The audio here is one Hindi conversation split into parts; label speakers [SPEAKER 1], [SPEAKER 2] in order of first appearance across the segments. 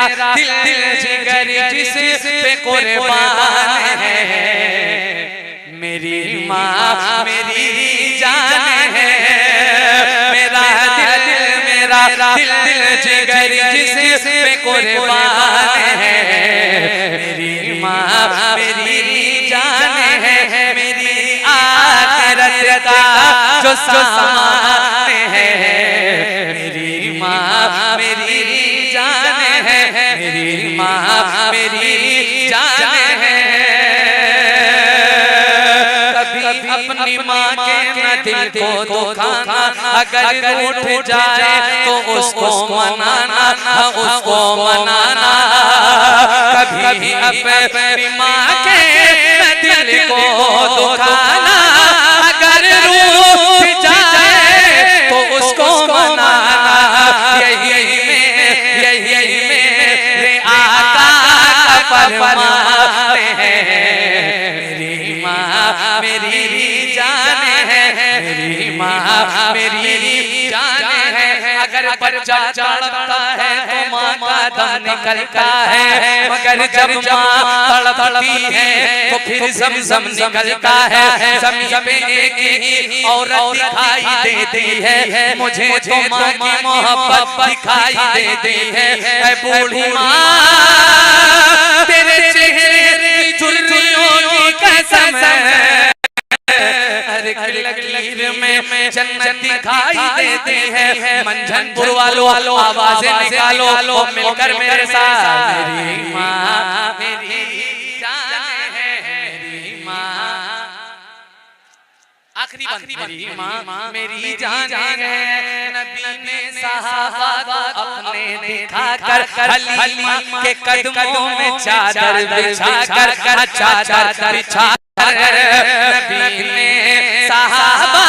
[SPEAKER 1] दिल जिगर जिस पे कुर्बान है, मेरी माँ मेरी जान है, मेरा दिल जिगर जिस पे कुर्बान है, मेरी माँ मेरी जान है, मेरी आखिरत का जो सामान है, मेरी माँ मेरी जान है, मेरी माँ मेरी जान है। कभी अपनी माँ के न दिल को दुखाना, अगर रूठ जाए तो उसको मनाना, उसको मनाना। कभी अपनी माँ के न दिल को दुखाना, अगर रूठ जाए तो उसको मनाना। यही मेरे आका का फरमान है, मेरी माँ मेरी जान है, मेरी माँ मेरी जान है। अगर बच्चा तड़पता है तो माँ का दम निकलता है, मगर जब माँ तड़पती है तो फिर ज़म-ज़म निकलता है। ज़मीन पे एक ही औरत दिखाई देती है, मुझे तो माँ की मोहब्बत दिखाई देती है। ऐ बूढ़ी माँ, तेरे चेहरे की झुर्रियों की कसम है, हर लकीर में जन्नत दिखाई देती है। मंझनपुर वालों आवाज़ें निकालो मिलकर मेरे साथ। मेरी माँ मेरी जान है, मेरी माँ आखिरी मेरी माँ मेरी जान है। नबी ने सहाबा अपने दिखाकर हलीमा के कदमों में चादर बिछाकर नबी ने सहाबा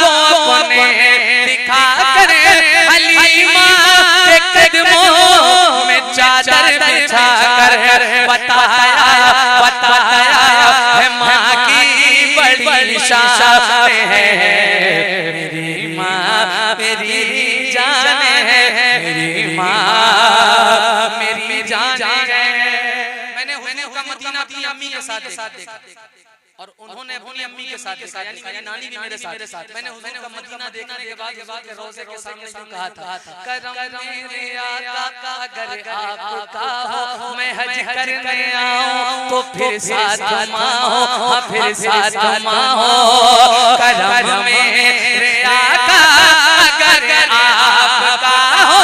[SPEAKER 1] को अपने दिखाकर हलीमा के कदमों में चादर बिछाकर बताया है माँ की बड़ी शान है, मेरी माँ मेरी जान है, मेरी माँ मेरी जान है। मैंने हुजूर का मदीना अपनी अम्मी के साथ देखा और उन्होंने अपनी अम्मी के साथ देखा, यानी मेरी नानी भी मेरे साथ। मैंने हुजूर का मदीना देखने के बाद हुजूर के रोज़े के सामने यूं कहा था, करम मेरे आका का अगर आपका हो, मैं हज करने आऊं तो फिर साथ माँ हो, फिर साथ माँ हो। करम मेरे आका अगर आपका हो,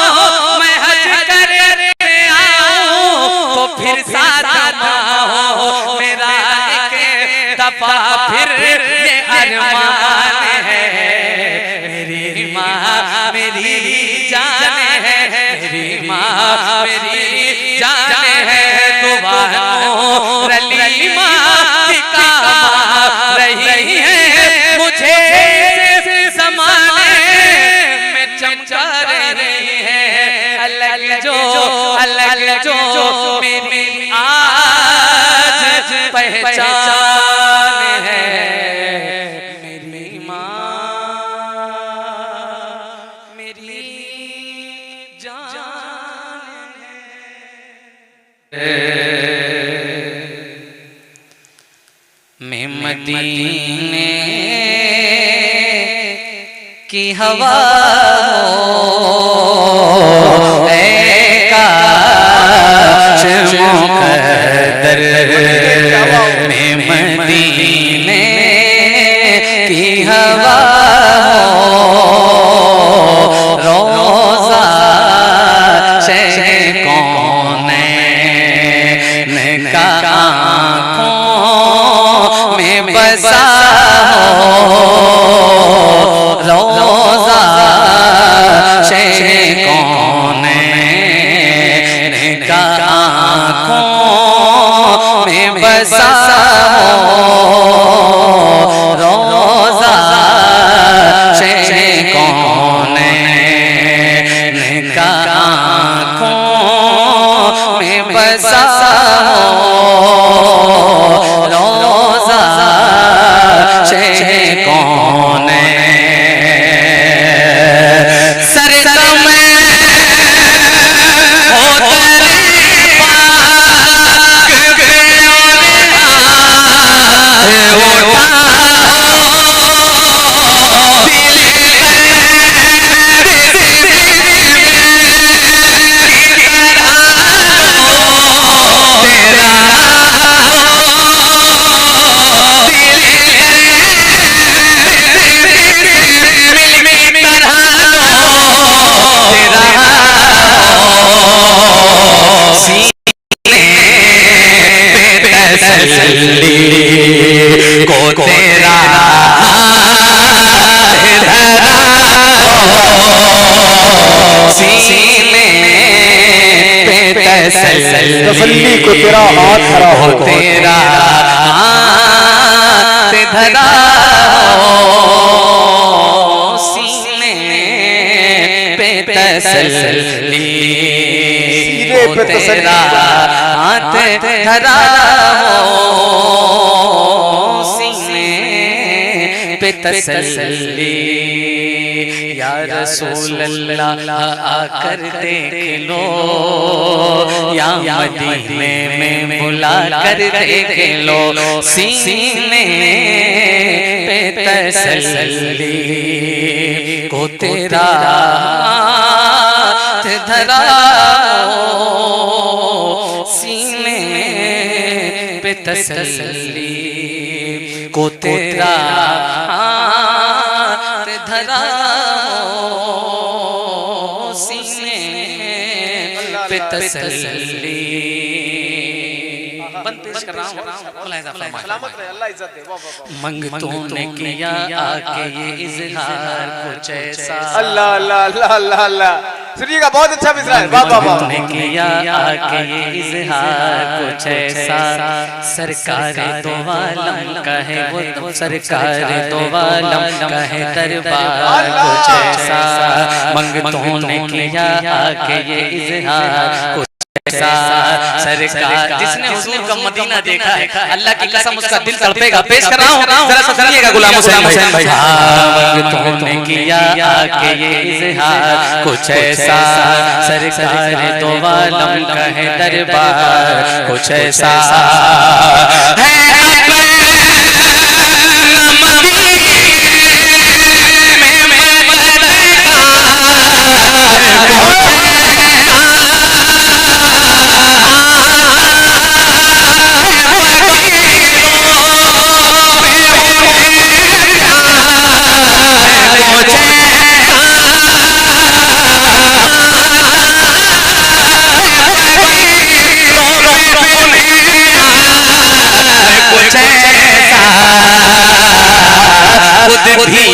[SPEAKER 1] मैं हज करने आऊं तो फिर साथ माँ हो। मेरा दफा फिर ये अरमान है, मेरी माँ मेरी जान है, मेरी माँ मेरी जान है। दुआ रली माँ की काम रही है, मुझे ज़माने में चमका रही है। अलग जो मेरी आज पहचान है, मेरी माँ मेरी जान है। मैं मदीने की हवा मुक़द्दर में मदीने की हवा रोज़ा शह कौनैन का आँखों में बसा रोज़ा शह कौनैन का आँखों में बसा रोज़ा शह कौनैन का आँखों में बसा रोज़ा शह कौनैन। सरदम हो तेरे
[SPEAKER 2] तसल्ली को तेरा हाथ धरा हो,
[SPEAKER 1] तेरा हाथ धरा हो सीने पे तसल्ली, तेरा हाथ धरा हो सीने पे तसल्ली। या रसूल अल्लाह आकर देख लो, या मदीने में बुला कर देख लो, सीने पे तसल्ली को तेरा हाथ धरा हो सीने पे तसल्ली को तेरा हाथ धरा हो सीने पे तसल्ली। मंगतों ने किया आके ये इज़हार कुछ ऐसा,
[SPEAKER 2] अल्लाह अल्लाह अल्लाह अल्लाह अल्लाह, सुनिएगा बहुत अच्छा मिसरा है, वाह वाह वाह।
[SPEAKER 1] ने किया आके ये इज़हार कुछ ऐसा, सरकार दो आलम कहे वो, सरकार दो आलम कहे दरबार कुछ ऐसा। मंगतों ने किया आके ये इज़हार कुछ ऐसा, सरकार जिसने हुजूर का मदीना देखा है, अल्लाह की कसम उसका दिल तड़पेगा। पेश कर रहा हूं, जरा सुनिएगा गुलाम हुसैन भाई। तुमने किया आके ये इज़हार कुछ ऐसा, सरकार दो आलम कहे दरबार कुछ ऐसा है। खुद भी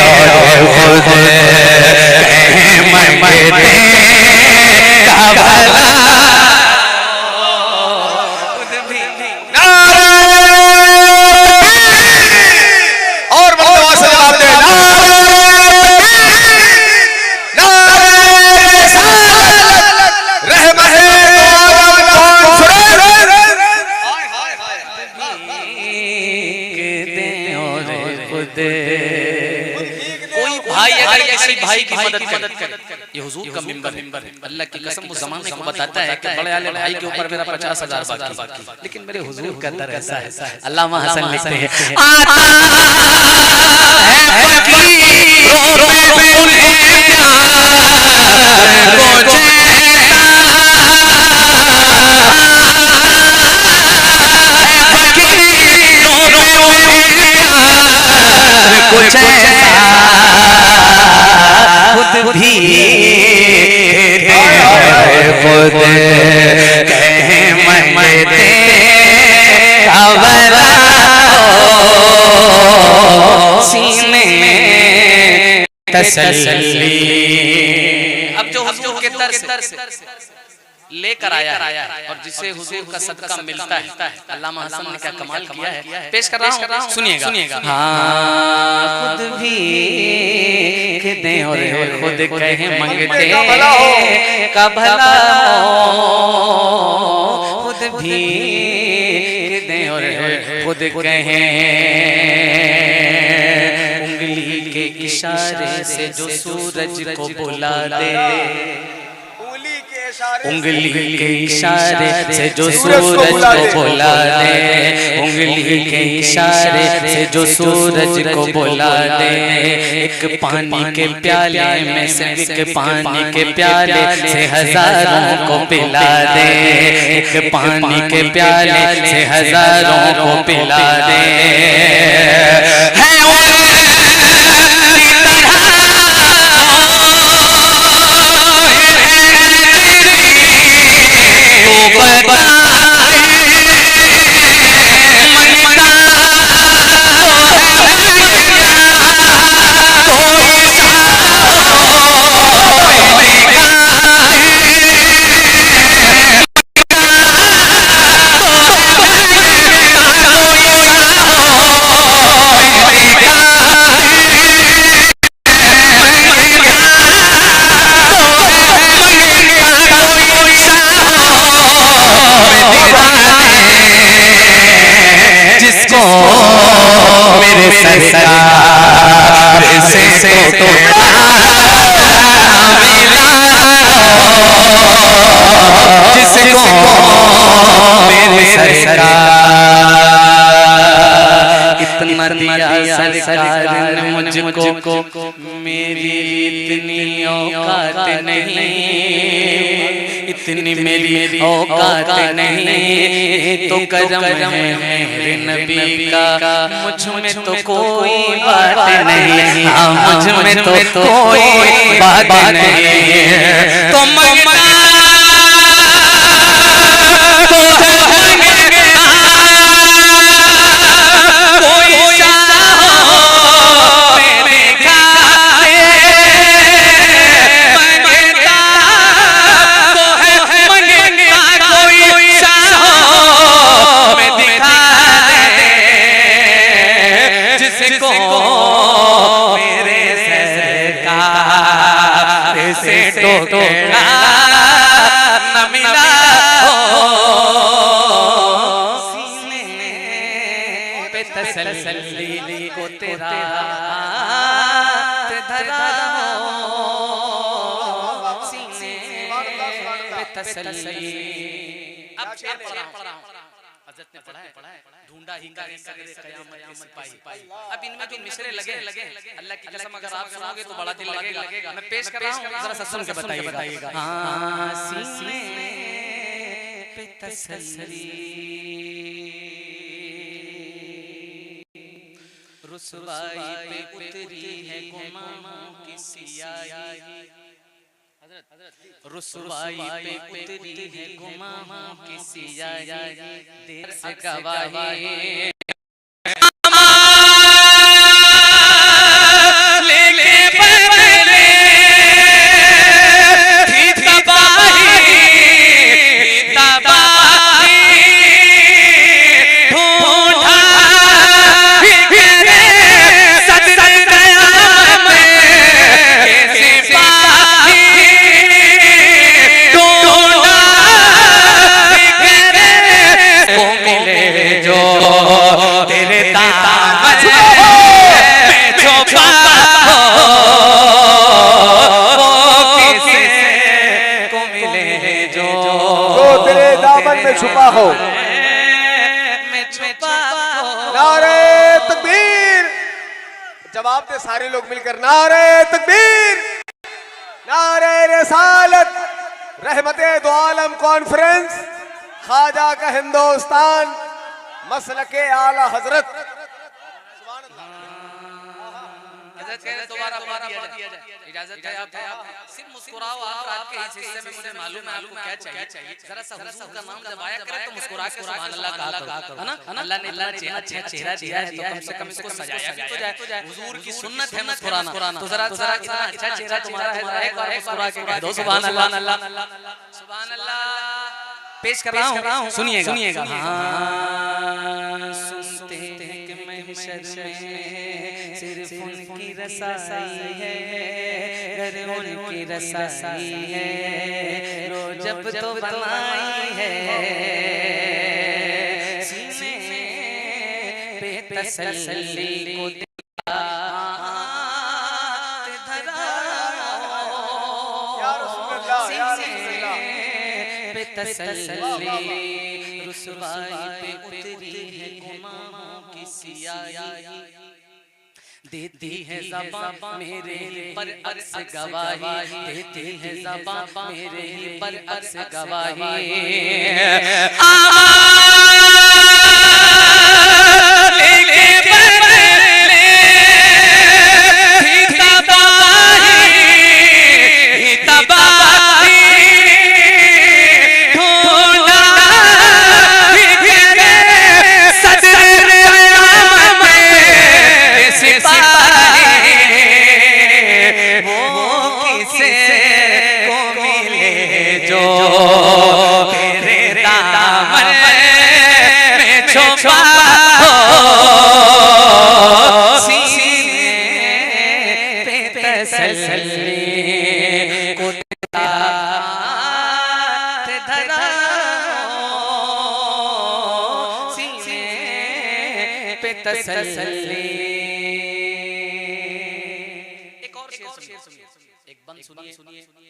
[SPEAKER 1] और खुद मंगते का भला, खुद भी
[SPEAKER 2] और बदवा से जवाब दे,
[SPEAKER 1] किसी भाई की मदद करे। ये हुजूर का मिंबर है, अल्लाह की कसम वो ज़माने को बताता है कि बड़े आले भाई के ऊपर मेरा 50,000 बाकी, लेकिन मेरे हुजूर का दर ऐसा है। अल्लामा हसन लिखते हैं, आता है फकीरों में कुछ खुद भी खुद कहे मंगते का भला सीने तसल्ली। अब जो हुजूर के दर से लेकर आया और जिसे हुजूर का सदका मिलता है, अल्लामा हसन ने क्या कमाल किया है, पेश कर रहा हूं, सुनिएगा। हाँ खुद भी दे और खुद कहे मंगते का भला हो, खुद भी दे और खुद कहे उंगली के इशारे से जो सूरज को बुला दे, उंगली के इशारे से जो सूरज को बुला दे, उंगली के इशारे से जो सूरज को बुला दे। एक पानी के प्याले में से, एक पानी के प्याले से हजारों को पिला दे, एक पानी के प्याले से हजारों को पिला दे। सरकार से तो जिसको मेरे सरकार इतना दिया सरकार ने मुझको, मेरी इतनी औकात नहीं, इतनी मेरी औकात नहीं, तो करम है मेरे नबी का, मुझ में तो कोई बात नहीं, मुझ में तो कोई बात नहीं, तो मंगना न मिला सीने पे तसल्ली को तेरा धरा सीने पे तसल्ली। अब शेर पढ़ा हज़रत ने पढ़ा है, ढूंढा ही का क़यामत के सिपाही। अब इनमें जो मिसरे लगे अल्लाह की कसम अगर आप सुनोगे तो बड़ा दिल लगेगा। मैं पेश कर रहा हूं, जरा सा सुन के बताइएगा। हां सीने पे तसल्ली, रुसवाई पे उतरी है गुनाहों की सियाही, रुसवाई पे उतरी है गुनाहों की सियाही, देर से गवाही
[SPEAKER 2] छुपा हो, नारे तकबीर, जवाब दे सारे लोग मिलकर, नारे तकबीर, नारे रिसालत, रहमते दो आलम कॉन्फ्रेंस, ख्वाजा का हिंदुस्तान, मसलके आला हजरत। दोबारा दिया जाए, इजाजत है आप सिर्फ मुस्कुराओ। आप रात के इस हिस्से में मुझे मालूम है आपको क्या चाहिए, जरा सा हुजूर का नाम जब आया करे तो मुस्कुरा के सुभान अल्लाह कहा करो, है ना? अल्लाह ने इतना अच्छा चेहरा दिया है तो कम से कम इसको सजाया भी तो जाए। हुजूर की सुन्नत है मुस्कुराना, तो जरा इतना अच्छा चेहरा तुम्हारा है, एक बार मुस्कुरा के कह दो सुभान अल्लाह, सुभान अल्लाह। पेश कर रहा हूं, सुनिएगा। हां सुनते हैं कि महशर में सिर्फ उनकी रसाई है, घर उनकी रसाई है, जब तो बनाई है सीने पे तसल्ली को धरा, सीने पे तसल्ली, रुसवाई पे उतरी है गुनाहों की सियाही, देती है ज़बां मेरे पर अक्स गवाही, देती है ज़बां मेरे पर अक्स गवाही। तसल्ली सुनिए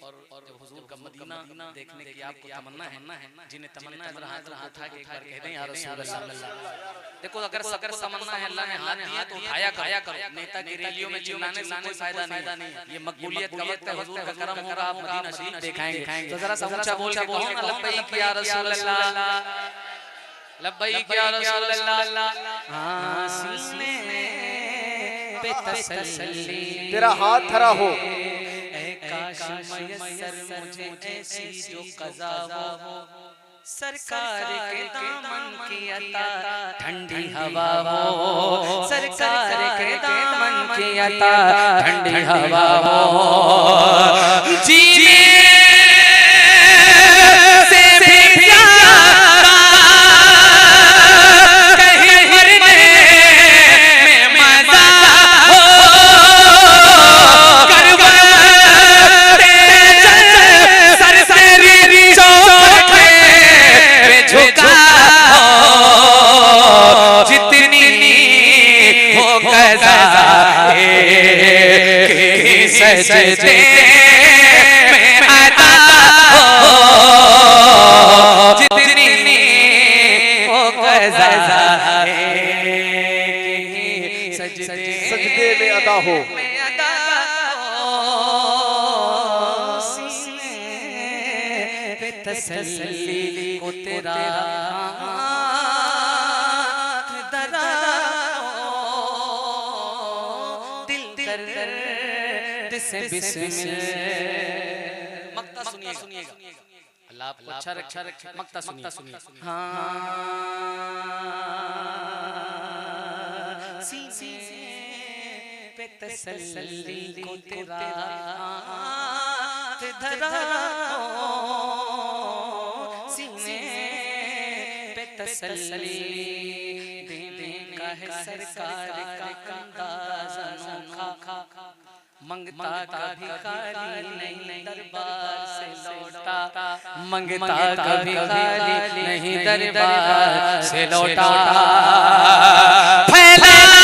[SPEAKER 2] और जब हुजूर का मदीना देखने की आपको तमन्ना है, जिन्हें तमन्ना है जरा हाथ उठा के एक बार कह दें या रसूल अल्लाह। देखो अगर तमन्ना है अल्लाह ने हाथ दिया तो उठाया करो। नेता की रैलियों में चिल्लाने से कोई फायदा नहीं। ये मकबूलियत का वक्त है, हुजूर का करम होगा, आप मदीना शरीफ दिखाएंगे। तो जरा सा ऊंचा बोल के कहो ना लब्बैक या रसूल अल्लाह, लब्बैक या रसूल अल्लाह। हां सीने पे तसल्ली
[SPEAKER 3] तेरा हाथ धरा हो,
[SPEAKER 2] काश मयस्सर मुझे ऐसी जो कज़ा हो, सरकार के दामन की अता ठंडी हवा हो, सरकार के दामन की अता ठंडी हवा हो। जीने से भी प्यारा कहीं मरने में मजा हो, जितनी हो कज़ा सजदे में अदा हो, जितनी हो कज़ा
[SPEAKER 3] सजदे में अदा हो।
[SPEAKER 2] सीने पे तसल्ली को तेरा से बिस्मिल्लाह मक्ता सुनिएगा अल्लाह आपको अच्छा रखे। मक्ता सुनिए। हाँ सीने पे तसल्ली को तेरा हाथ धरा हो, सीने पे तसल्ली देने का है सरकार का अंदाज़ अनोखा, मंगता कभी खाली नहीं दरबार से लौटा, मंगता कभी खाली नहीं दरबार से लौटा। फैलाए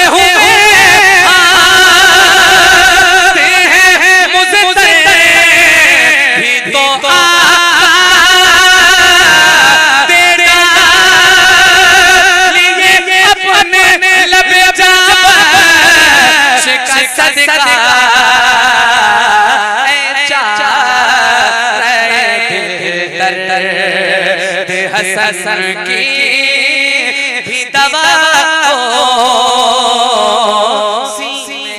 [SPEAKER 2] हुए आते हैं मुझसे भी तो तेरे लिए अपने लब जा सदका दर्द हसन की भी दवा हो, सीने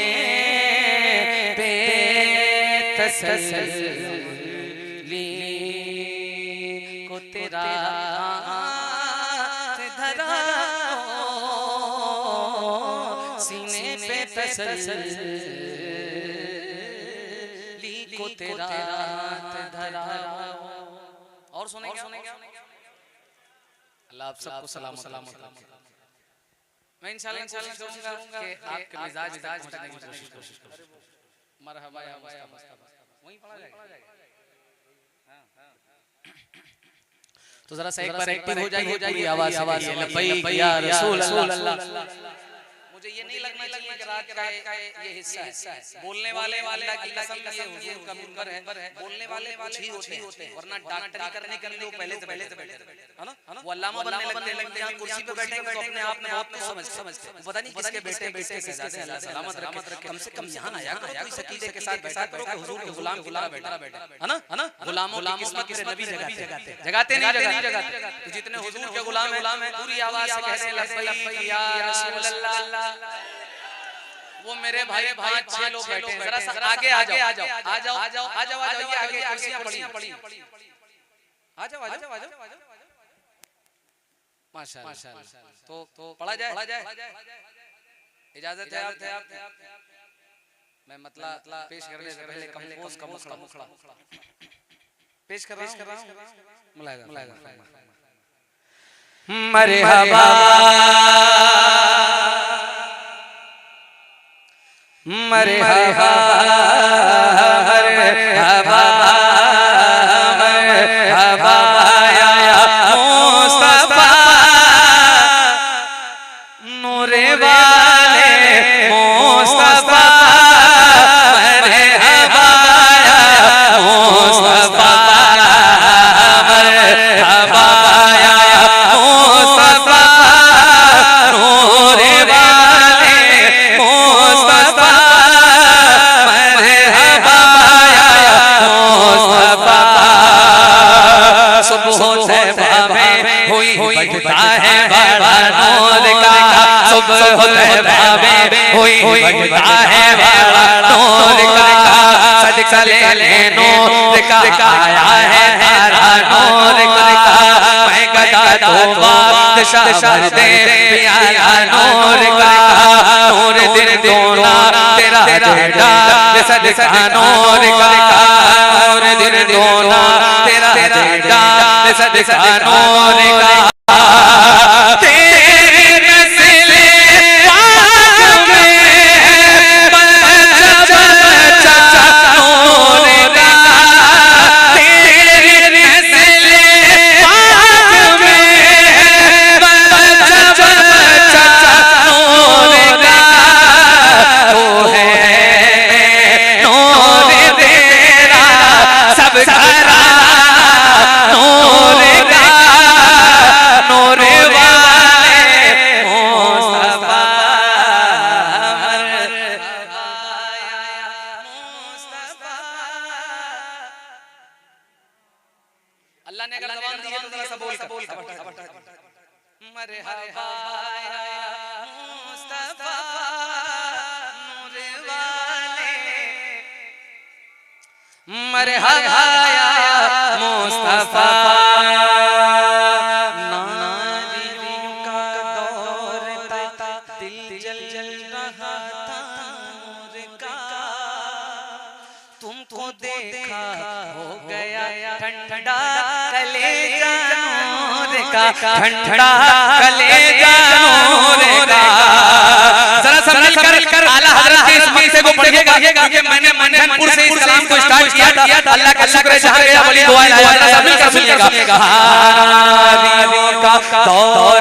[SPEAKER 2] पे तसल्ली को तेरा हाथ धरा हो, सीने पे तसल्ली को तेरा हाथ धरा। और सुनेंगे अल्लाह आप सबको सलामत रखे। मैं इंशाल्लाह कोशिश करूंगा कि आपके मिजाज पहुंचने की कोशिश करूं। मरहबा या मुस्तफा वहीं पढ़ा जाएगा। तो जरा सा एक बार एक्टिव हो जाइए आवाज से लब्बैक या रसूल अल्लाह। मुझे ये नहीं लगना चाहिए कि रात का ये हिस्सा है। बोलने वाले अल्लाह की कसम ये हुजूर का मिंबर है, बोलने वाले कुछ ही होते हैं, वरना डॉक्टरी करने के लिए वो पहले से बैठे है ना। वो अल्लामा बनने लगते हैं, यहाँ कुर्सी पे बैठेंगे तो अपने आप में बहुत कुछ समझते हैं। पता नहीं किसके बेटे के जाते हैं, अल्लाह सलामत रखे। कम से कम यहाँ आया करो, कोई सकीदे के साथ बैठा करो कि हुजूर के गुलाम बैठा है ना। गुलामों की किस्मत के नबी जगाते नहीं। तो जितने हुजूर के गुलाम है पूरी आवाज से कहते हैं लब्बैक या रसूल अल्लाह। वो मेरे भाई 5-6 लोग बैठे हैं, जरा सा आगे आ जाओ, आगे कुर्सियां पड़ी, आ जाओ। माशाअल्लाह। तो पढ़ा जाए, इजाजत है आप? मैं मतलब पेश करने से पहले कंपोज का मुखड़ा पेश कर रहा हूं। मुलाहिजा मरहबा मरहबा मरहबा मरहबा या मुस्तफा नूरे वाले मुस्तफा मरहबा
[SPEAKER 1] खुदा है बड़ा नूर का, सदका ले नूर का आया है हरा नूर का। मैं गदा तो बादशाह भर दे प्यारा नूर का, नूर दिन दोना तेरा जेड़ा सदका नूर का, नूर दिन दोना तेरा जेड़ा सदका नूर का। अल्लाह ने अगर जबान दी है तो जरा सा बोल मरहबा मुस्तफा नूर वाले, मरहबा मुस्तफा। नारियों का दौर था, दिल जल जल रहा था नूर का, तुमको देखा हो गया ठंडा कलेजा नूर का, ठंडा कलेजा नूर का। जरा सब मिलकर आला हज़रत के इस मकसे को पढ़िएगा क्योंकि मैंने मनपुर से इस कलाम को स्टार्ट किया था। अल्लाह का शुक्र है जहां गया बड़ी दुआएं लाया। सब मिलकर सुनिएगा। नारियों का दौर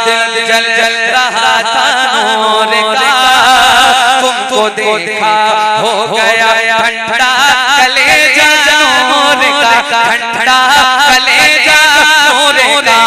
[SPEAKER 1] दिल जल जल रहा था नूर का, तुमको देखा हो गया ठंडा कलेजा नूर का, ठंडा कलेजा नूर का।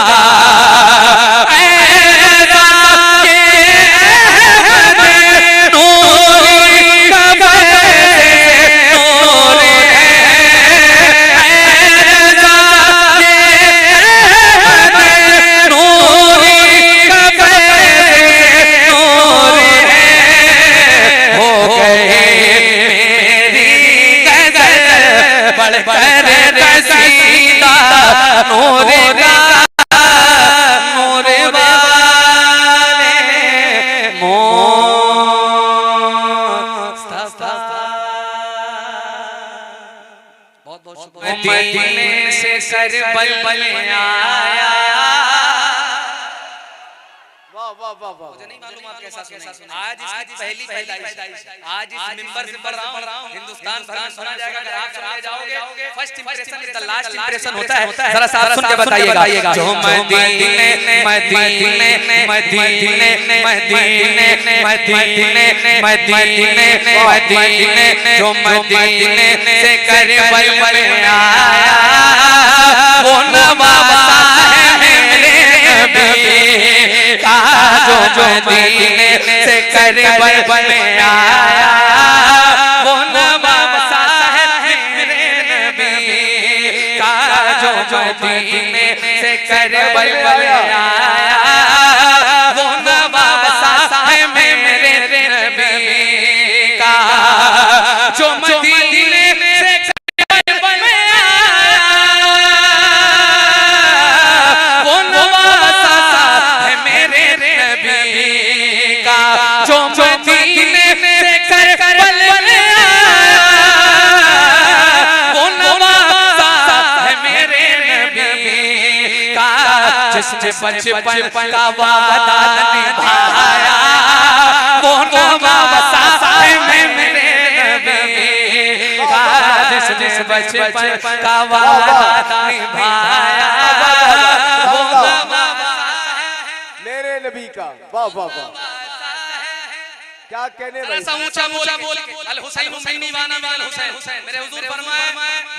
[SPEAKER 1] मदीने से करबल आया। मुझे नहीं मालूम आप कैसा सुना। आज इसकी पहली पैदाइश, आज इस मिंबर से पढ़ रहा हूं, हिंदुस्तान भर में सुना जाएगा। अगर आप सुनने जाओगे, first impression is the last impression होता है। जरा साफ सुन के बताइएगा। जो मदीने मदीने मदीने मदीने मदीने मदीने मदीने जो मदीने से करबल आया, वो नवासा है मेरे नबी का, जो मदीने से करबल आया, वो नवासा है मेरे नबी का, जो मदीने से करबल आया, वो नवासा है मेरे नबी का, जो मदीने से करबल आया, वो नवासा है मेरे नबी का, जो मदीने से करबल आया, वो नवासा है मेरे नबी का, जिसने बचपन का वादा निभाया, वो नवासा है मेरे नबी का, जिसने बचपन का वादा निभाया, वो नवासा है
[SPEAKER 3] मेरे नबी का। वाह वाह वाह, क्या कहने भाई।
[SPEAKER 1] ऊंचा बोल के अल हुसैन हुसैनी वाना मिनल हुसैन, मेरे हुजूर फरमाए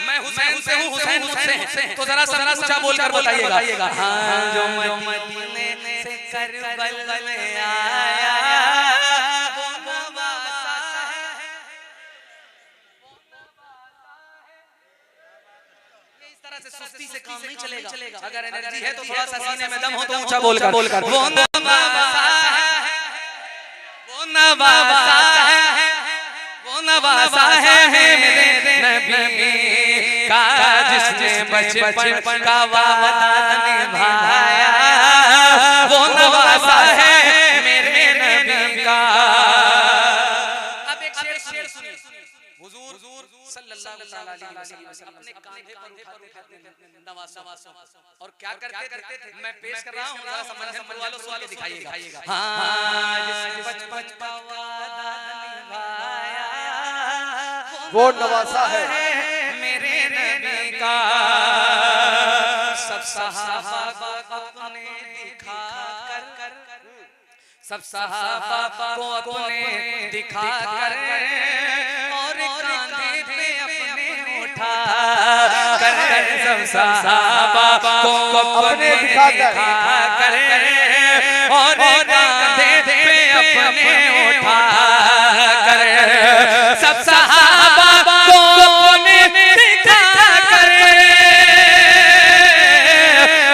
[SPEAKER 1] मैं हुसैन से हूं, हुसैन मुझसे है। तो जरा ऊंचा बोलकर बताइएगा। हां जो मदीने से करबल आया, वो नवासा है। इस तरह से सुस्ती से काम नहीं चलेगा। अगर एनर्जी है तो थोड़ा सा सीने में दम हो तो ऊंचा बोलकर वो नवासा है, वो नवासा है, वो नवासा है मेरे नबी का, जिसने बचपन का वादा निभाया, वो नवासा है मेरे नबी का। अब एक शेर सुनिए, हुजूर सल्लल्लाहु अलैहि वसल्लम अपने कांधे पर उठाते नवासा और क्या करते थे, मैं पेश कर रहा हूं, जरा समझने वालों सुन के दिखाइएगा। हां, जिसने बचपन का वादा निभाया,
[SPEAKER 3] वो नवासा है
[SPEAKER 1] मेरे नबी का। सब सहाबा अपने दिखा कर, सब सहाबा को अपने दिखा कर, और कांधे पे अपने उठा कर, सब सहाबा को अपने दिखा कर, और कांधे पे अपने उठा कर, सब सहाबा को अपने दिखा कर,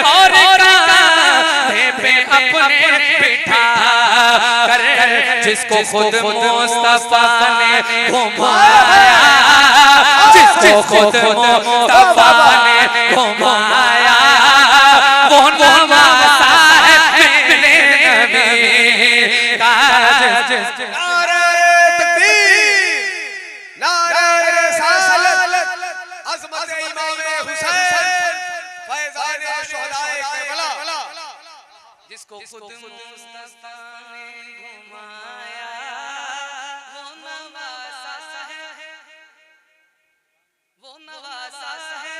[SPEAKER 1] और कांधे पे अपने बिठा कर, जिसको खुद मुस्तफा ने घुमाया, जिसको खुद मुस्तफा ने घुमाया, वो नवासा है मेरे नबी का।
[SPEAKER 3] नारे तकबीर, नारे रिसालत, अज़मत इमाम हुसैन, फैज़ान शुहदाए करबला,
[SPEAKER 1] जिसको खुद मुस्तफा ने घुमाया, वो नवासा है, वो नवासा है,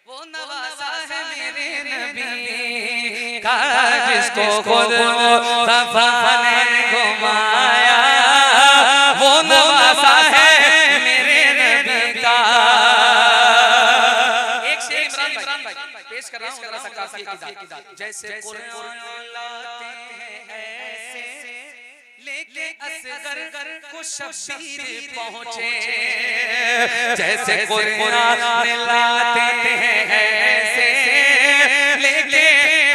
[SPEAKER 1] वो नवासा है मेरे नबी का, जिसको खुद मुस्तफा ने घुमाया, वो नवासा है मेरे नबी का। एक शेर इमरान भाई पेश कर रहा हूं, जरा सा काफिये की दात। जैसे कुरान लाते हैं ऐसे लेके असगर को शबीर पहुंचे, जैसे कुरान लाते हैं ऐसे लेके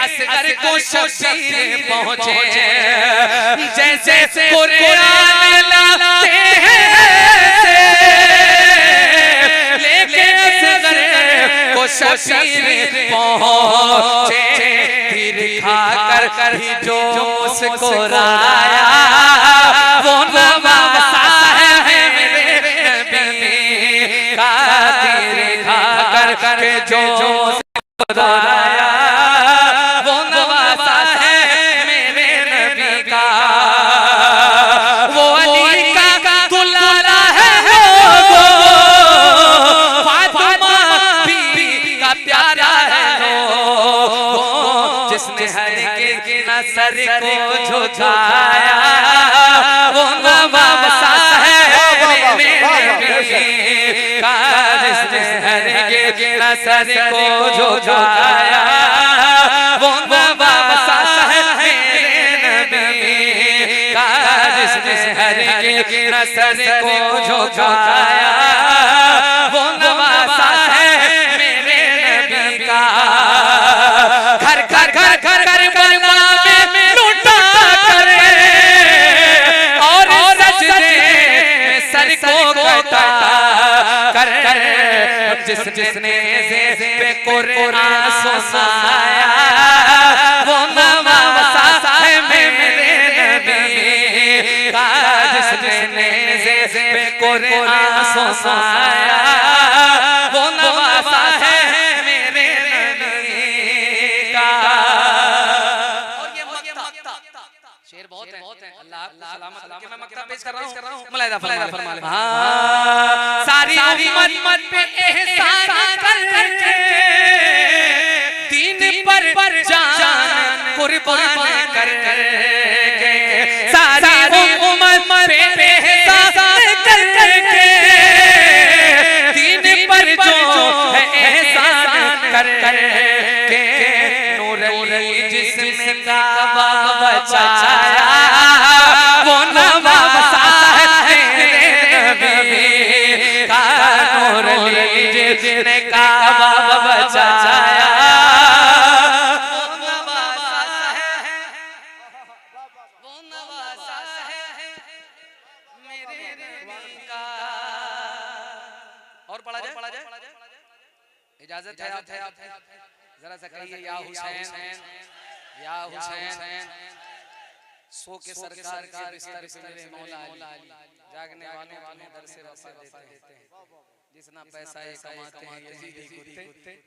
[SPEAKER 1] असगर को शबीर पहुंचे, जैसे कुरान लाते हैं ऐसे लेके असगर को शबीर पहुंचे, तीर खाकर ही जो मुस्कुराया, वो नवासा है मेरे नबी का, तीर खाकर के जो मुस्कुराया, वो नवासा है मेरे नबी का। वो अली का दुलारा है, वो फातिमा बीबी का प्यारा है, जिसने हर के नसर को झुकाया, वो नवासा है मेरे नबी का, जिसने हर के नसर को झुकाया, वो नवासा है मेरे नबी का, जिसने हर के नसर को झुकाया, वो नवासा है मेरे नबी का। घर घर घर घर घर करबला में लुटा कर, और सजदे में सर को कटा कर, जिसने पे कुरान सुनाया, वो नवासा है मेरे नबी का, जिसने पे कुरान सुनाया, वो नवासा है मेरे नबी का। और ये मक्ता शेर बहुत है, अल्लाह सलामत के मैं मक्ता पेश कर रहा हूं, मुलाहिदा फरमा ले। हां, सारी उम्मत पे एहसान करके दीन पर जान कुर्बान करके, सारी उम्मत पे एहसान करके दीन पर जो है एहसान करके, नूर अली जिसने काबा बचाया, वो नवासा है मेरे नबी का, नूर अली जिसने काबा बचाया, वो नवासा है, वो नवासा है
[SPEAKER 2] इजाजत है आप जरा सा कहिए या हुसैन या हुसैन। सो के सरकार के बिस्तर पे मेरे मौला अली जागने वालों वालों दर से वफा देते हैं। जितना पैसा ये कमाते हैं यजीदी कुत्ते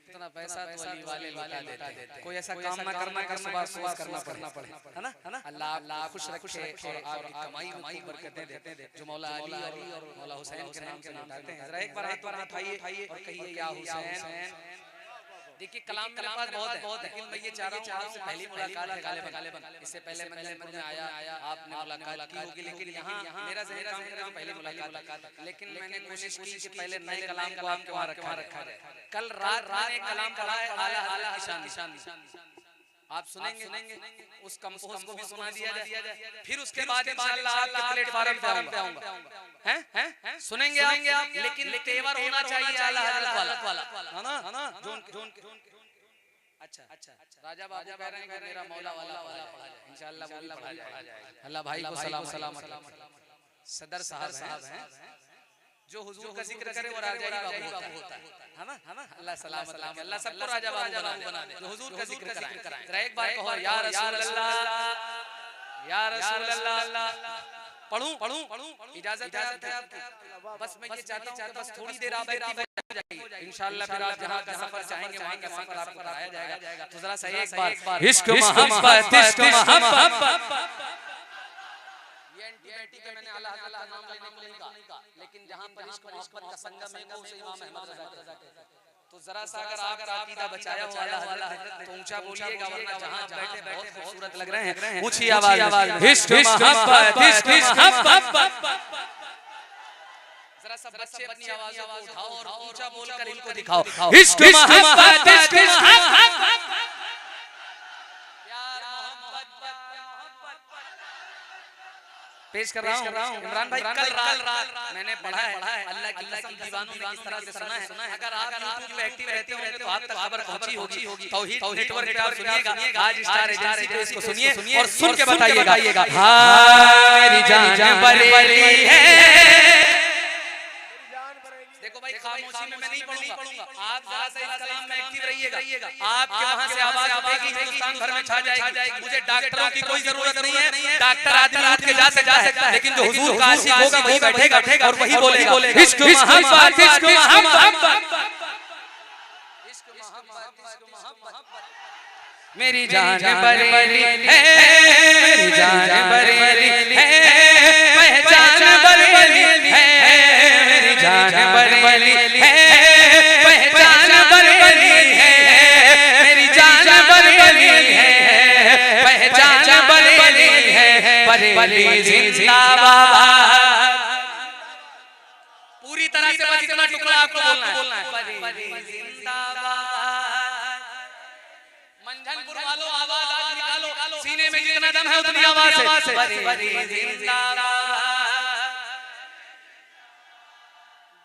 [SPEAKER 2] उतना पैसा तो अली वाले लौटा देते हैं। कोई ऐसा काम ना करना कि सुबह सुबह करना पड़े, है ना। अल्लाह खुश रखे और आपकी कमाई में बरकतें दे जो मौला अली और मौला हुसैन के नाम से लौटाते हैं। जरा एक बार हाथ पर उठाइए और कहिए या हुसैन। देखिए कलाम मेरे पास बहुत है, लेकिन मैं ये चाह रहा हूँ आपसे पहली मुलाकात है गालिबन। इससे पहले मंजिलपुर में आया आपने मुलाकात की होगी, लेकिन यहाँ मेरा ज़हन काम करे तो पहली मुलाकात है। लेकिन मैंने कोशिश की कि पहले नए कलाम को आपके वहाँ रखा जाए। कल रात ने कलाम पढ़ा है आला आला निशान, आप सुनेंगे उस कंपोज को भी सुना दिया जाए। फिर उसके बाद इंशाअल्लाह आपके प्लेटफार्म पे आऊंगा, हैं सुनेंगे आप, लेकिन तेवर होना चाहिए आला हज़रत वाला, है ना। जोन अच्छा राजा बाबू कह रहे हैं कि मेरा मौला वाला पढ़ा जाए, इंशाअल्लाह वो भी पढ़ा जाएगा। अल्लाह भाई को सलामत। सदर साहब हैं जो हुजूर का जिक्र करे वो राजा बाबू होता है ना। अल्लाह सलामत रखे, अल्लाह सबको राजा बाबू बना दे जो हुजूर का जिक्र कराएं। जरा एक बार कहो या रसूल अल्लाह या रसूल अल्लाह। पढ़ूं इजाजत है आपकी। बस मैं ये चाहता हूं बस थोड़ी देर आप जाइए, इंशाअल्लाह फिर आप जहां का सफर चाहेंगे वहां का सफर आपको कराया जाएगा। तो जरा सा एक बार इश्क मोहब्बत ये एंटीबायोटिक है, मैंने अल्लाह का नाम लेने को नहीं कहा, लेकिन जहां पर इश्क मोहब्बत का संगम है वो उसे इमाम अहमद रज़ा कहते हैं। तो जरा सा अगर आपका अकीदा बचाया हुआ हज़रत तो ऊंचा बोलिएगा, वरना जहां बैठे बहुत खूबसूरत लग रहे हैं ऊंची आवाज में इश्क मोहब्बत। जरा सा बच्चे अपनी आवाज को उठाओ और ऊंचा बोलकर इनको दिखाओ इश्क मोहब्बत पेश कर रहा हूँ। इमरान भाई कल रात मैंने पढ़ा है अल्लाह की कसम दीवानों ने किस तरह से सुना है। अगर आप यूट्यूब पे एक्टिव रहते हो तो आप तक खबर पहुंची होगी। तौहीद नेटवर्क पे आप सुनिएगा, आज स्टार एजेंसी पे इसको सुनिए और सुन के बताइएगा। हां मेरी जान बरेली है। देखो भाई खामोशी में मैं नहीं पढ़ूंगा, आप जरा सा इस कलाम में एक्टिव रहिएगा। आपके वहां से आवाज उठेगी, हिंदुस्तान भर में छा जाएगी। मुझे डॉक्टरों की कोई जरूरत नहीं है, डॉक्टर आदमी उठ के जा सकता है, लेकिन जो हुजूर का आशिक होगा वही बैठेगा और वही बोलेगा इश्क मोहब्बत इश्क मोहब्बत मेरी जान बरेली है, मेरी जान बरेली है, पहचान बरेली है, मेरी जान बरेली है, पहचान बरेली है, मेरी जान बरेली है, पहचान बरेली है, बरेली जिंदाबाद। पूरी तरह से बस इतना टुकड़ा आपको बोलना है, बरेली जिंदाबाद। मंझनपुर वालों आवाज आज निकालो, सीने में जितना दम है उतनी आवाज से बरेली जिंदाबाद,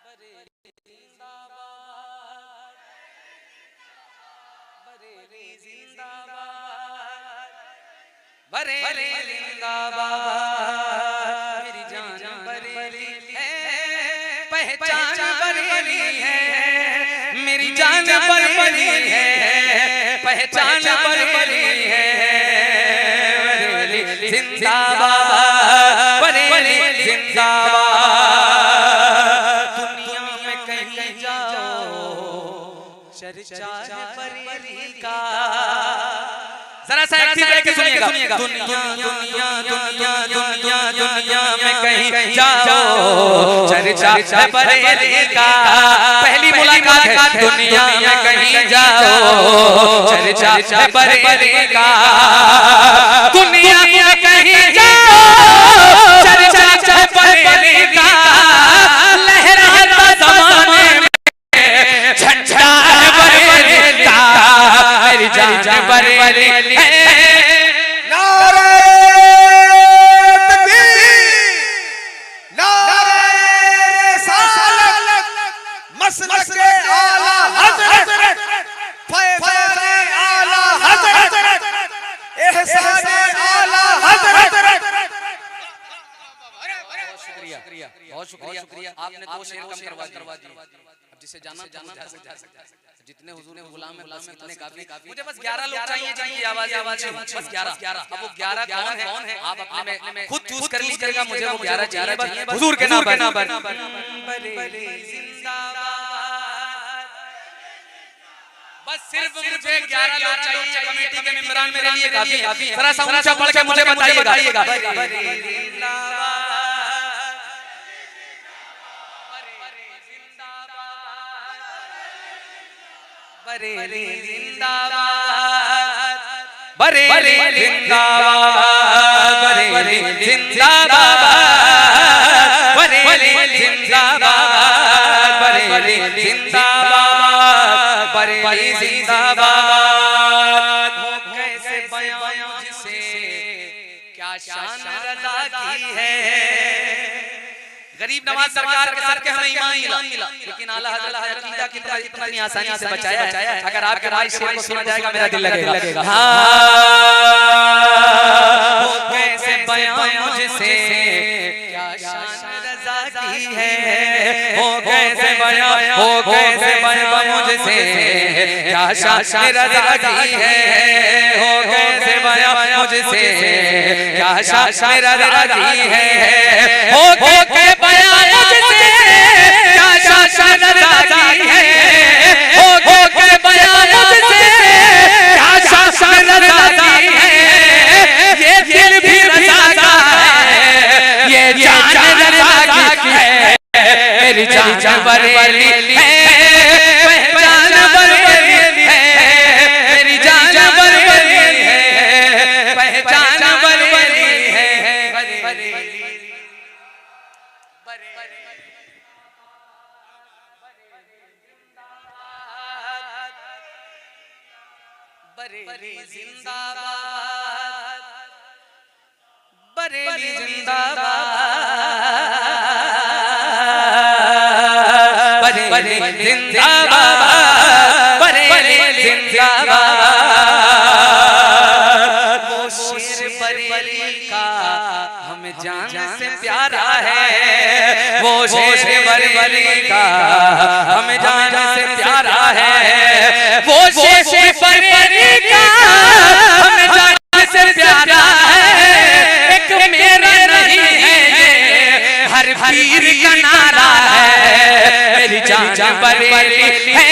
[SPEAKER 2] बरेली जिंदाबाद, बरेली जिंदाबाद, बरेली जिंदाबाद। मेरी जान बरेली है, पहचान बरेली है, मेरी जान बरेली है, पहचान बरेली है, बरेली जिंदाबाद, बरेली जिंदाबाद। दुनिया में कहीं जाओ चर्चा है बरेली का। जरा सा एक्टिव रह के सुनिएगा। दुनिया दुनिया दुनिया दुनिया दुनिया में कहीं जाओ चर्चा है बरेली का। पहली मुलाकात है, दुनिया में कहीं जाओ चर्चा है बरेली का। दुनिया में कहीं जाओ चर्चा है बरेली का। लहराता ज़माने में झंडा है बरेली का, मेरी जान बरेली है।
[SPEAKER 3] नारे तकबीर, नारे रिसालत, मसलक आला हज़रत, फैज़ान आला हज़रत, एहसान आला हज़रत,
[SPEAKER 2] बहुत शुक्रिया आपने 2 शेर कम करवा दिए। अब जिसे जाना जा सकता है, जितने हुजूर ने गुलाम है बस इतने काफी। मुझे बस 11 लोग चाहिए जिनकी आवाज बस 11। अब वो 11 कौन है आप अपने में खुद चूज कर लीजिएगा। मुझे वो 11 चाहिए हुजूर के नाम पर। बस सिर्फ मुझे 11 लोग चाहिए कमेटी के मेंबरान मेरे लिए काफी। जरा सा ऊंचा पढ़ के मुझे बताइएगा। बरेली जिंदाबाद, बरेली जिंदाबाद, बरेली जिंदाबाद, बरेली जिंदाबाद, बरेली जिंदाबाद, बरेली जिंदाबाद। हो कैसे बयां मुझसे क्या शान रज़ा की है। गरीब नवाज सरकार के सर के हमें ईमान मिला, लेकिन आला हज़रत अकीदा कितनी आसानी से बचाया है। अगर आपके भाई शेर को सुना जाएगा मेरा दिल लगेगा। वो कैसे बयां मुझसे क्या शान रज़ा की है। वो कैसे बयां मुझसे क्या शान रज़ा की है। वो कैसे बयां मुझसे क्या शान रज़ा की है। हो के बयां मुझसे क्या शान रज़ा की है। हो के बयां मुझसे क्या शान रज़ा की है। ये दिल भी रज़ा का है, ये जान रज़ा की है। मेरी जान बरेली है, पहचान बरेली है। मेरी जान बरेली है, पहचान बरेली है। बरेली जिंदाबाद, बरेली जिंदाबाद, बरेली जिंदाबाद, बरेली जिंदाबाद। वो शेर बरेली का हमें जान से प्यारा है। वो शेर बरेली का हमें जान से प्यारा है। वो शेर बरेली का हमें जान से प्यारा है। एक मेरा नहीं है ये हर पीर का नारा है। मेरी जान बरेली है,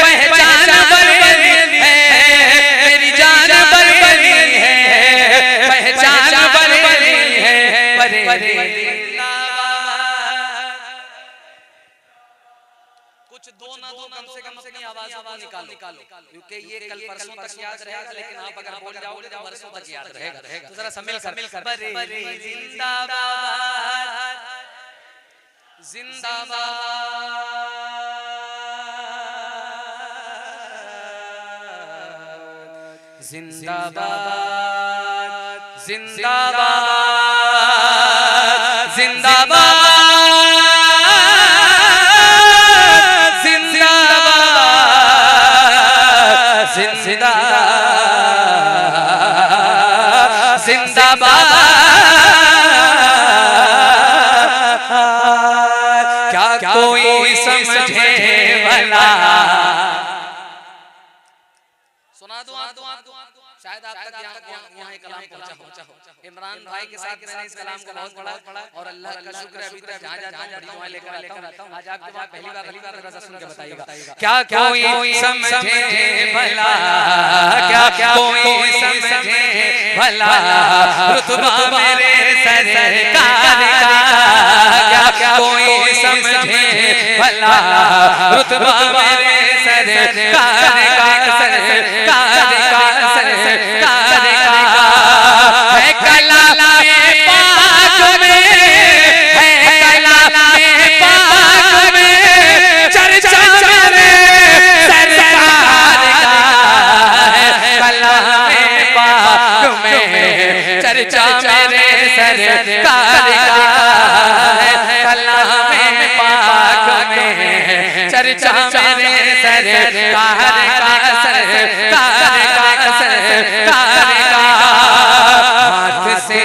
[SPEAKER 2] पहचान बरेली है। मेरी जान बरेली है, पहचान बरेली है। कुछ दो ना दो कम से कम अपनी आवाज को निकालो, क्योंकि ये कल परसों तक याद रहेगा, लेकिन आप अगर बोल जाओगे तो परसों तक याद रहेगा। तो जरा सब मिलकर बरेली जिंदाबाद, जिंदाबाद, जिंदाबाद, जिंदाबाद, जिंदाबाद, जिंदाबाद, जिंदाबाद। क्या कोई समझे भला। सुना दो शायद आप तक यहाँ कलाम पहुंचा हो। इमरान भाई के साथ मैंने इस कलाम को बहुत पढ़ा और अल्लाह का शुक्र है अभी तक जहाँ जहाँ लेकर आता हूँ। आज आपके पास पहली बार जरा सुन के बताइएगा। क्या कोई समझे भला, क्या कोई समझे भला रुतबा मेरे सरकार का। क्या कोई समझे भला रुतबा मेरे सरकार का। है कलामे पाक में, है कलामे पाक में चर्चा मेरे सरकार का। है कलामे पाक में चर्चा मेरे सरकार का। है कलामे पाक में चर्चा मेरे सरकार का। हाथ से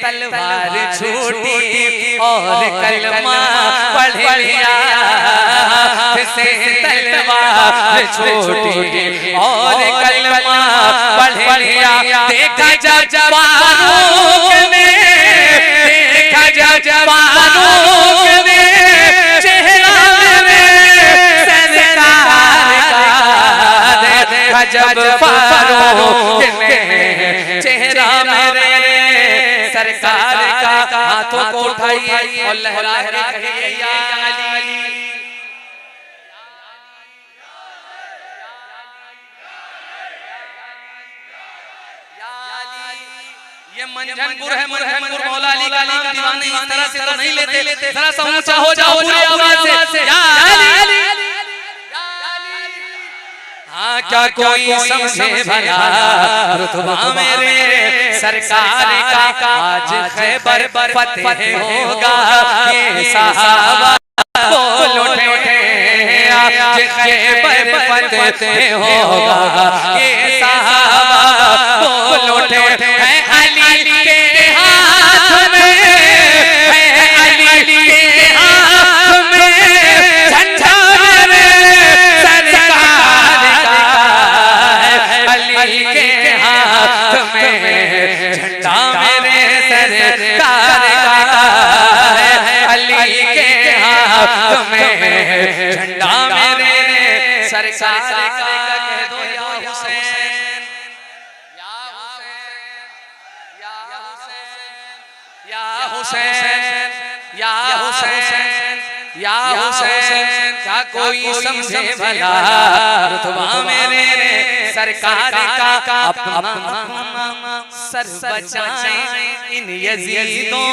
[SPEAKER 2] तलवार छूटी और
[SPEAKER 1] कलमा पढ़ लिया से तलवार छोटी और कलमा पढ़ लिया। देखा जब फारूक ने, देखा जब फारूक ने चेहरा मेरे सरकार का, देखा जब फारूक ने चेहरा मेरे सरकार का। हाथों को उठाइए और लहरा के कहिए या अली। ये मंझनपुर है, मंझनपुर मौला अली का नाम दीवाने इस तरह से तो नहीं लेते। जरा सा ऊंचा हो जाओ पूरी आवाज से या अली। हाँ क्या कोई समझे भला रुतबा मेरे सरकार का, आज खैबर फतेह होगा ये सहाबा बोल उठे, आज खैबर फतेह होगा ये सहाबा बोल उठे। है अली के हाथ में, है अली के हाथ में झंडा मेरे सरकार का, अली के हाथ में झंडा मेरे सरकार का, अली के हाथ में झंडा मेरे सरकार का। कह दो या हुसैन, या हुसैन, या हुसैन, या हुसैन। क्या कोई समझे भला रुतबा मेरे सरकार का, अपना सर बचाएं इन यजीदों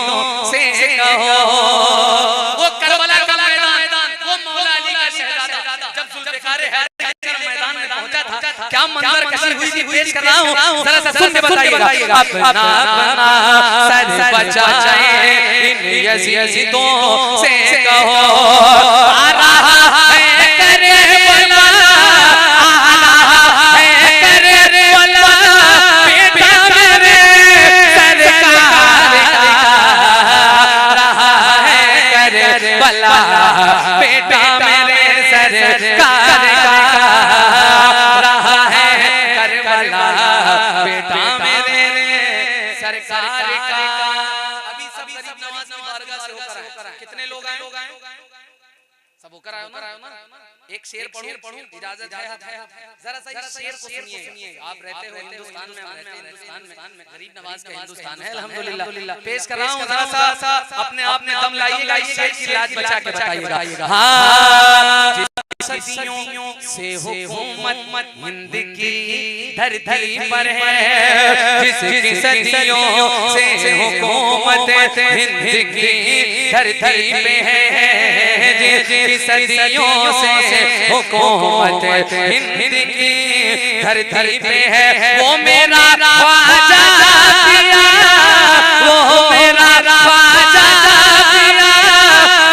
[SPEAKER 1] से कहो। वो करबला का मैदान, वो मौला अली का शहजादा जब जुल्फ़िकार हैदर मैदान में पहुंचा था, क्या मंजर कशी हुई थी पेश कर रहा हूं, जरा सा सुन के बताइएगा। अपना सर बचाएं इन यजीदों से कहो। आ रहा है करबला, आ रहा है करबला बेटा मेरे सरकार का, रहा है करबला बेटा मेरे सरकार का, रहा है करबला बेटा मेरे सरकार का। अभी सब गरीब नवाज की बारगाह से होकर आए। कितने लोग आए? सब होकर आए ना। एक शेर पढ़ूं, इजाजत है? जरा सा इस शेर को सुनिए। आप रहते हो हिंदुस्तान में, हम रहते हैं हिंदुस्तान में, गरीब नवाज का हिंदुस्तान है अल्हम्दुलिल्लाह। पेश कर रहा हूं, जरा सा अपने आप में दम लाइएगा, इस शेर की लाज बचा के बताइएगा। हाँ सदियों से हुकूमत हिंद की धरती पर है, जिसकी सदियों से हुकूमत हिंद की धरती पे है, जिसकी सदियों से हुकूमत हिंद की धरती पे है। वो मेरा ख्वाजा पिया, वो मेरा ख्वाजा पिया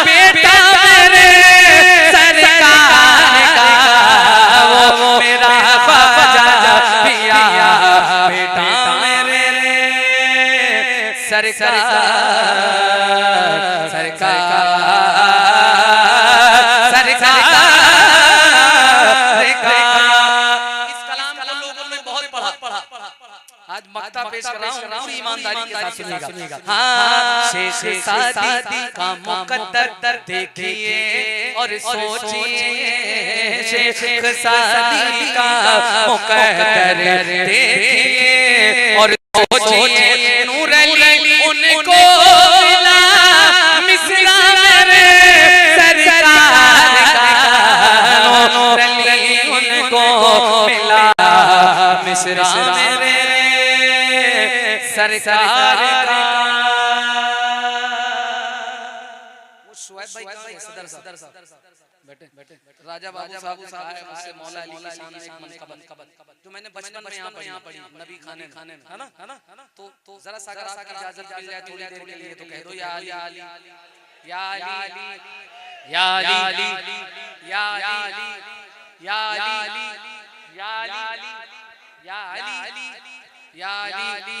[SPEAKER 1] बेटा मेरे सरकार का, वो मेरा ख्वाजा पिया बेटा मेरे सरकार। आज मक्ता पेश कर रहा हूँ, ईमानदारी के साथ सुनिएगा। हाँ शेख सादी का मुकद्दर देखिए और सोचिए, शेख सादी का मुकद्दर देखिए और सोचिए। नूर अली उनको मिला मिसरा मेरे सरकार का, नूर अली उनको मिला मिसरा मेरे सरकार का। वो शुएब भाई कहाँ है? सदर साहब बैठे। राजा बाबू साहब ने मुझसे मौला अली की शान में एक मनक़बत जो मैंने बचपन में यहाँ पढ़ी नबी खाने में, है ना? तो जरा सा अगर आपकी इजाजत मिल जाए थोड़ी देर के लिए तो कह दो या अली, या अली, या अली, या अली, या अली, या अली, या अली, या अली, या अली,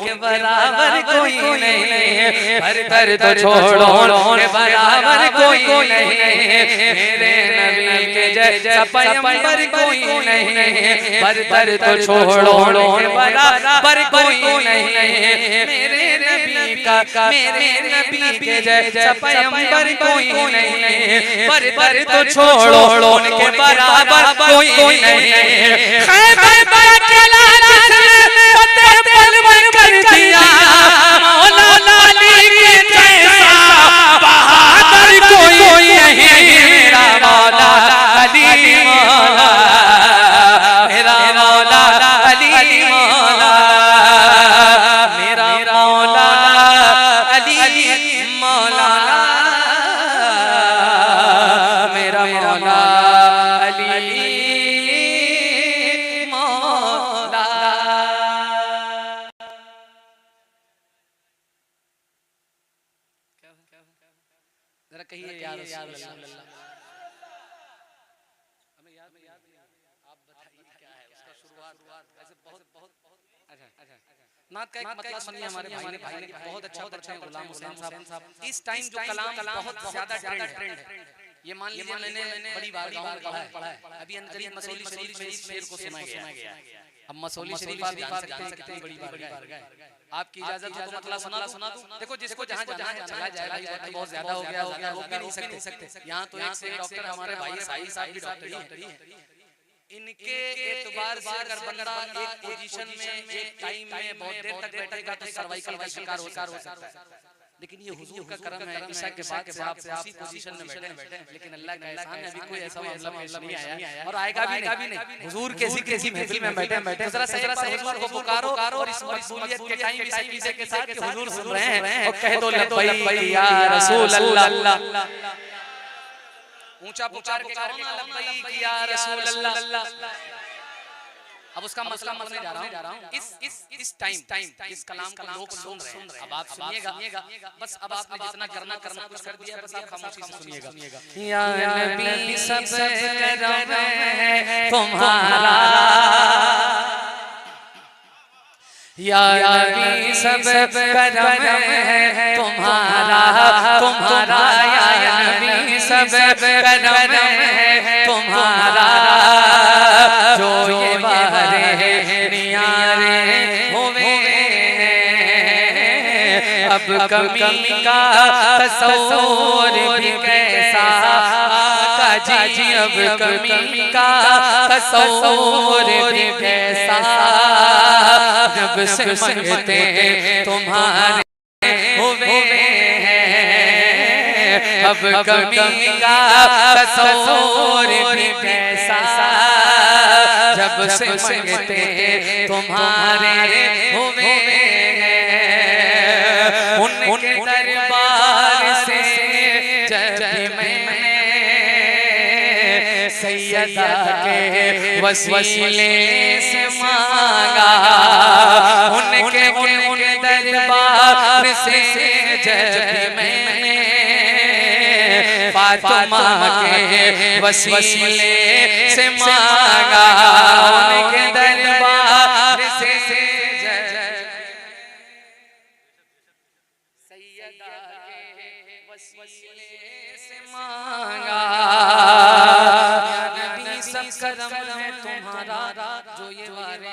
[SPEAKER 1] के बराबर कोई नहीं, पर तो छोड़ो के बराबर कोई नहीं, मेरे नबी के जैसा पैगंबर कोई नहीं, पर तो छोड़ो के बराबर कोई नहीं, मेरे नबी के जैसा पैगंबर कोई नहीं, पर तो छोड़ो के बराबर कोई नहीं। खैबर के लाल जिसने फतेह पलवन कर दिया, मौला अली के जैसा बहादुर कोई नहीं, मेरा मौला अली मौला, मेरा मौला अली मौला, मेरा मौला अली मौला, मेरा मौला अली मौला।
[SPEAKER 2] जरा कहिए या रसूल अल्लाह। हमें याद आप बताइए क्या है उसका शुरुआत ऐसे बहुत बहुत अच्छा नात का एक मतलब सुनिए हमारे भाई ने बहुत अच्छा पढ़ते हैं गुलाम हुसैन साहब। इस टाइम जो कलाम बहुत ज्यादा ट्रेंड है, ये मान लीजिए मैंने बड़ी बार गाँव में पढ़ा है। अभी अंदर मसौली शरीफ में इस शेर को सुना गया। अब मसौली शरीफ आप जान सकते हैं कितनी बड़ी बार गए। आपकी इजाजत हो तो मतलब सुना दूं। देखो जिसको जहाँ जाना है चला जाए भाई, वक्त बहुत ज्यादा हो गया रोक भी नहीं सकते। यहाँ तो एक से डॉक्टर हमारे भाई साहिल साहब की डॉक्टरी है। इनके एतबार से अगर बंदा एक पोजीशन में एक टाइम में बहुत देर तक बैठेगा तो सर्वाइकल का शिकार हो सकता है। लेकिन ये हुजूर का करम है, ईशा के बाद से आप उसी पोजीशन में बैठे, लेकिन अल्लाह का एहसान है अभी कोई ऐसा मामला पेश नहीं आया और आएगा भी नहीं। हुजूर किसी महफिल में बैठे जरा हुजूर को पुकारो और इस मकबूलियत के टाइम इस अकीदे के साथ कि हुजूर सुन रहे हैं और कह दो लब्बैक या रसूल अल्लाह। ऊंचा पुकार के कहो ना लब्बैक या रसूल अल्लाह। अब उसका मसला मरने जा रहा हूँ। इस टाइम इस कलाम को लोग सुन रहे हैं। अब आप सुनिएगा, बस अब आपने जितना करना कुछ कर दिया, बस आप खामोशी से सुनिएगा। या नबी सब करम है तुम्हारा, या नबी सब करम है तुम्हारा, या नबी सब करम है तुम्हारा, जो ये बारे नियारे होवे अब कमी का तस्वीर भी कैसा काजी, अब कमी का तस्वीर भी कैसा, जब से मंगते तुम्हारे होवे अब कमी का तस्वीर भी कैसा, जब से मंगते तुम्हारे होवे उनके दरबार से जब मैंने सैयदा के वसीले से मांगा, उनके दरबार से जब मैंने फातिमा के वसीले से मांगा, उनके दरबार से सैयदा के वसीले से मांगा, या नबी सब करम है तुम्हारा, जो ये वारे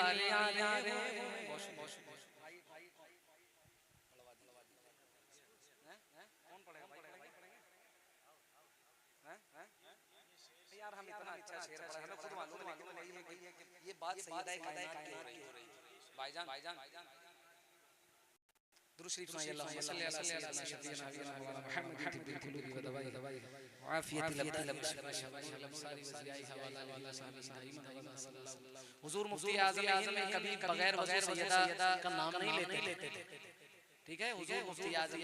[SPEAKER 2] ये बात सैयदा कायनात की हो रही है। भाईजान दुरूद शरीफ सुनाइए, अल्लाहुम्मा सल्ली अला सय्यिदना शफीना मुहम्मद तिब्बिल कुलूबि व दवाई आफियतिल हुजूर मुफ्ती आज़म ने कभी बगैर वजह सैयदा का नाम नहीं लेते थे। ठीक है, हुजूर मुफ्ती आज़म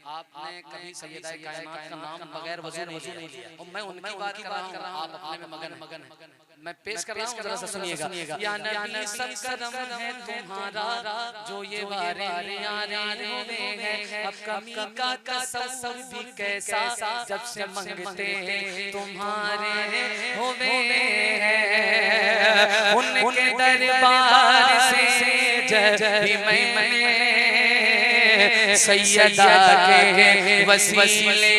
[SPEAKER 2] आपने कभी सैयदा कायनात का नाम बगैर वजह नहीं लिया। और मैं उनकी बात कर रहा हूँ, आप अपने में मगन है। मैं पेश कर रहा हूँ, जरा सा सुनिएगा। या नबी सब करम है तुम्हारा, जो ये वारे यारे होवे हैं अब कमी का तसव्वुर भी कैसा, जब से मंगते तुम्हारे होवे हैं उनके दरबार से जब
[SPEAKER 1] भी मैंने सैयदा के वसीले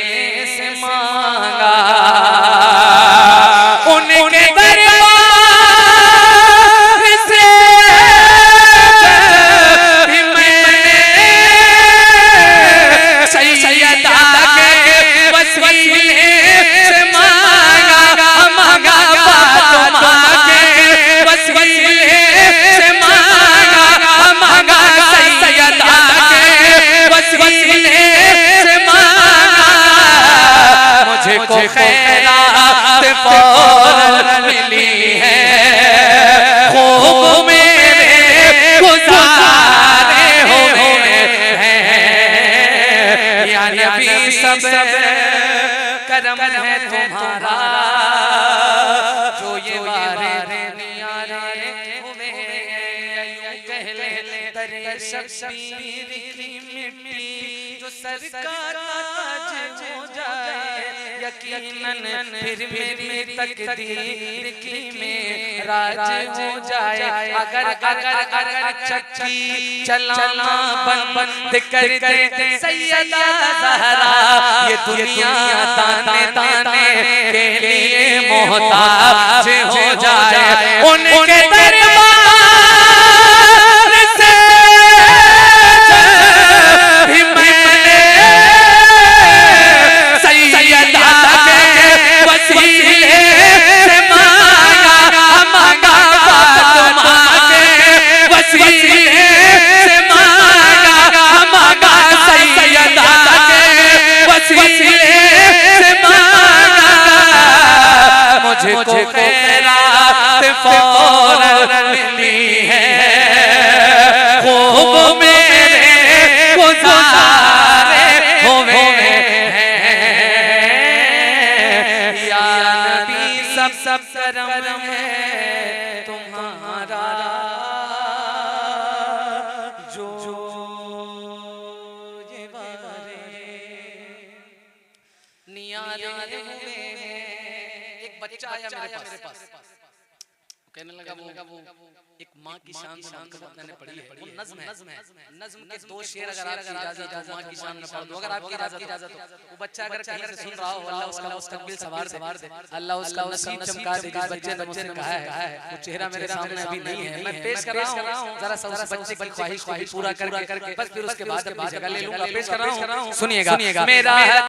[SPEAKER 1] से मांगा, उनके दरबार से भी मैंने सैयदा के वसीले से मांगा, मांगा फातिमा के वसीले से मांगा, मांगा सैयदा के वसीले से मांगा, मुझे को खैरात फौरन मिली है, खूब मेरे गुज़ारे हुए हैं, या नबी सब करम है तुम्हारा, जो ये वारे नियारे हुए कहले तेरे शब्बीर की मिट्टी जो सर का ताज हो जाए, यकीनन फिर मेरी तकदीर की में राज हो जाए, अगर अगर अगर चक्की चलाना बंद कर दे सैयदा ज़हरा, ये दुनिया ताने ताने के लिए मोहताज हो जाए, उनके दरबार से भी मैंने सैयदा के वसीले से मांगा, मांगा फातिमा के वसीले से मांगा, मांगा सैयदा के वसीले से मांगा, मुझे को खैरात फौरन मिली है, खूब मेरे गुज़ारे हुए हैं, या नबी सब करम है तुम्हारा, जो ये वारे नियारे हुए हैं। एक बच्चा आया मेरे पास, कहने लगा वो एक माँ की शान मैंने पढ़ी है, वो नज़्म है, नज़्म के दो शेर अगर आपकी इजाजत हो माँ की शान में पढ़ दो, अगर आपकी इजाजत हो, वो बच्चा अगर कहीं से सुन रहा हो, अल्लाह उसका मुस्तकबिल संवार दे, अल्लाह उसका नसीब चमका दे, जिस बच्चे ने मुझसे कहा है वो चेहरा मेरे सामने अभी नहीं है, मैं पेश कर रहा हूँ, जरा सा उस बच्चे की ख्वाहिश पूरा करके बस फिर उसके बाद अपनी जगह ले लूंगा, पेश कर रहा हूँ, सुनिएगा। मेरा